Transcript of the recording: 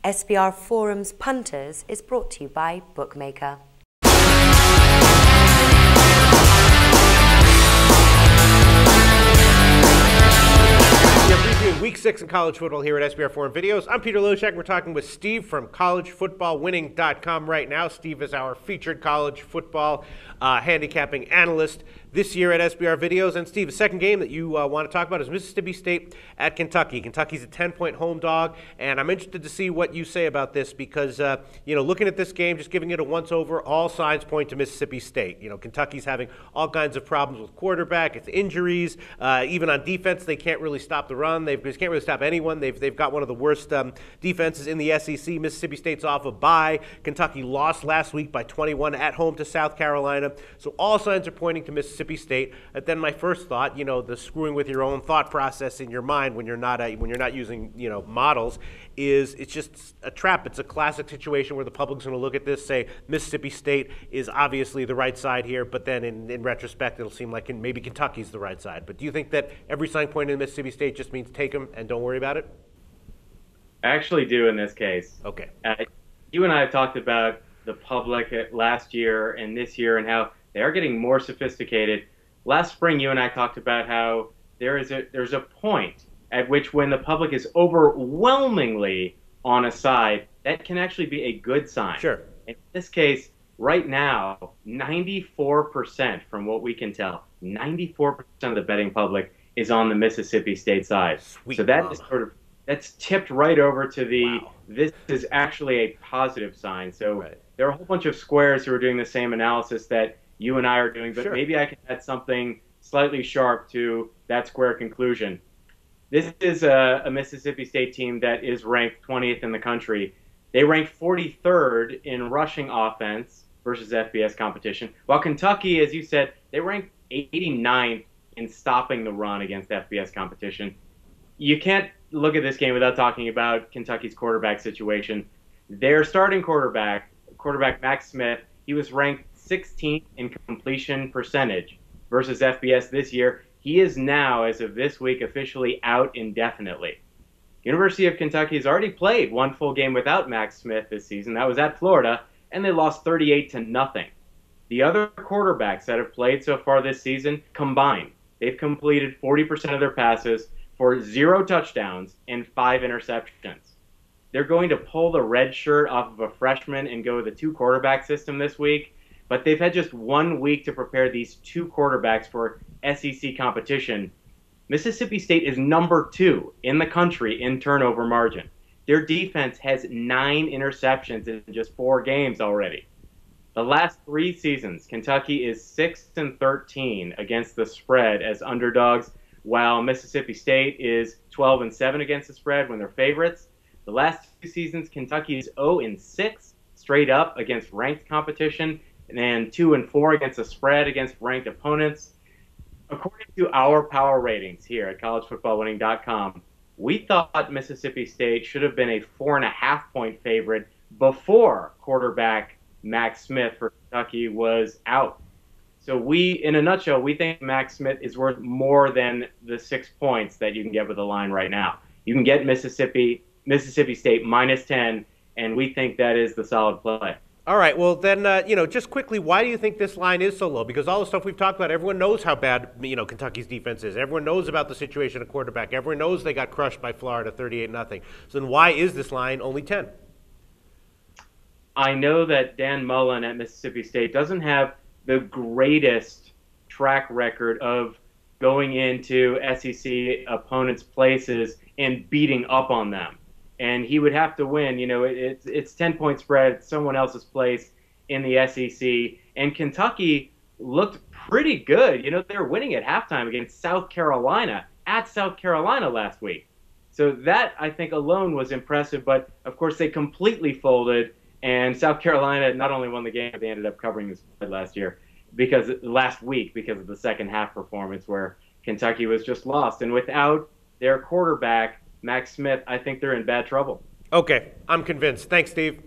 SBR Forum's Punters is brought to you by Bookmaker. Previewing Week 6 in college football here at SBR Forum Videos. I'm Peter Loshak. We're talking with Steve from collegefootballwinning.com right now. Steve is our featured college football handicapping analyst this year at SBR Videos. And Steve, the second game that you want to talk about is Mississippi State at Kentucky. Kentucky's a 10-point home dog, and I'm interested to see what you say about this because, looking at this game, just giving it a once-over, all signs point to Mississippi State. Kentucky's having all kinds of problems with quarterback, it's injuries, even on defense, they can't really stop the run. They can't really stop anyone. They've got one of the worst defenses in the SEC. Mississippi State's off a bye. Kentucky lost last week by 21 at home to South Carolina. So all signs are pointing to Mississippi State. And then my first thought, the screwing with your own thought process in your mind when you're not using models, is it's just a trap. It's a classic situation where the public's going to look at this, say Mississippi State is obviously the right side here, but then in retrospect it'll seem like maybe Kentucky's the right side. But do you think that every sign pointing to Mississippi State just means take them and don't worry about it? I actually do in this case. Okay. You and I have talked about the public last year and this year and how they are getting more sophisticated. Last spring, you and I talked about how there's a point at which when the public is overwhelmingly on a side, that can actually be a good sign. Sure. In this case, right now, 94%, from what we can tell, 94% of the betting public is on the Mississippi State side. Sweet so that mama. is that's tipped right over to the wow. This is actually a positive sign. So right. There are a whole bunch of squares who are doing the same analysis that you and I are doing, but Sure. maybe I can add something slightly sharp to that square conclusion. This is a Mississippi State team that is ranked 20th in the country. They ranked 43rd in rushing offense versus FBS competition, while Kentucky, as you said, they ranked 89th in stopping the run against FBS competition. You can't look at this game without talking about Kentucky's quarterback situation. Their starting quarterback Max Smith, he was ranked 16th in completion percentage versus FBS this year. He is now, as of this week, officially out indefinitely. University of Kentucky has already played one full game without Max Smith this season. That was at Florida, and they lost 38-0. The other quarterbacks that have played so far this season combined, they've completed 40% of their passes for 0 touchdowns and 5 interceptions. They're going to pull the red shirt off of a freshman and go with a 2-quarterback system this week, but they've had just 1 week to prepare these 2 quarterbacks for SEC competition. Mississippi State is number 2 in the country in turnover margin. Their defense has 9 interceptions in just 4 games already. The last 3 seasons, Kentucky is 6-13 against the spread as underdogs, while Mississippi State is 12-7 against the spread when they're favorites. The last 2 seasons, Kentucky is 0-6 straight up against ranked competition, and 2-4 against the spread against ranked opponents. According to our power ratings here at collegefootballwinning.com, we thought Mississippi State should have been a 4.5-point favorite before quarterback Max Smith for Kentucky was out. So in a nutshell, we think Max Smith is worth more than the 6 points that you can get with the line right now. You can get Mississippi State -10, and we think that is the solid play. All right, well then, just quickly, why do you think this line is so low? Because all the stuff we've talked about, everyone knows how bad, Kentucky's defense is. Everyone knows about the situation at quarterback. Everyone knows they got crushed by Florida 38-0. So then why is this line only 10? I know that Dan Mullen at Mississippi State doesn't have the greatest track record of going into SEC opponents' places and beating up on them. And he would have to win. It's 10-point spread. It's someone else's place in the SEC. And Kentucky looked pretty good. They were winning at halftime against South Carolina at South Carolina last week. So that, I think, alone was impressive. But, of course, they completely folded. And South Carolina not only won the game, but they ended up covering the spread last week because of the second half performance where Kentucky was just lost. And without their quarterback, Max Smith, I think they're in bad trouble. Okay, I'm convinced. Thanks, Steve.